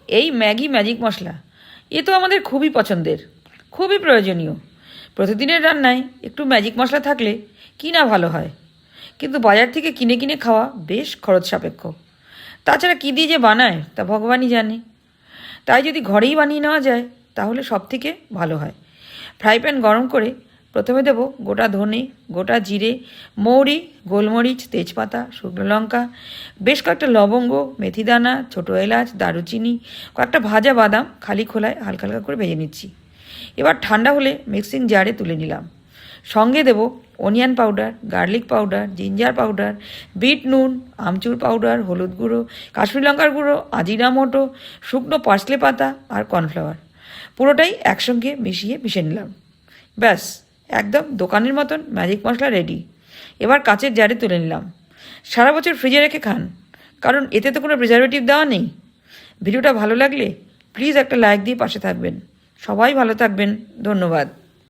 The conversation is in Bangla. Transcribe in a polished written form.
এই ম্যাগি ম্যাজিক মশলা এ তো আমাদের খুবই পছন্দের, খুবই প্রয়োজনীয়। প্রতিদিনের রান্নায় একটু ম্যাজিক মশলা থাকলে কি না ভালো হয়, কিন্তু বাজার থেকে কিনে কিনে খাওয়া বেশ খরচ সাপেক্ষ। তাছাড়া কী দিয়ে যে বানায় তা ভগবানই জানে। তাই যদি ঘরেই বানিয়ে নেওয়া যায় তাহলে সব থেকে ভালো হয়। ফ্রাই প্যান গরম করে প্রথমে দেব গোটা ধনে, গোটা জিরে, মৌরি, গোলমরিচ, তেজপাতা, শুকনো লঙ্কা, বেশ কয়েকটা লবঙ্গ, মেথিদানা, ছোটো এলাচ, দারুচিনি, কয়েকটা ভাজা বাদাম খালি খোলায় হালকা হালকা করে ভেজে নিচ্ছি। এবার ঠান্ডা হলে মিক্সিং জারে তুলে নিলাম। সঙ্গে দেব onion powder, garlic powder, ginger powder, বিট নুন, আমচুর পাউডার, হলুদ গুঁড়ো, কাশ্মীরি লঙ্কার গুঁড়ো, আজিনামোটো, শুকনো পার্সলে পাতা আর কর্নফ্লাওয়ার। পুরোটাই একসঙ্গে মিশিয়ে নিলাম। ব্যাস, একদম দোকানের মতন ম্যাজিক মশলা রেডি। এবার কাচের জারে তুলে নিলাম। সারা বছর ফ্রিজে রেখে খান, কারণ এতে তো কোনো প্রিজারভেটিভ দেওয়া নেই। ভিডিওটা ভালো লাগলে প্লিজ একটা লাইক দিয়ে পাশে থাকবেন। সবাই ভালো থাকবেন। ধন্যবাদ।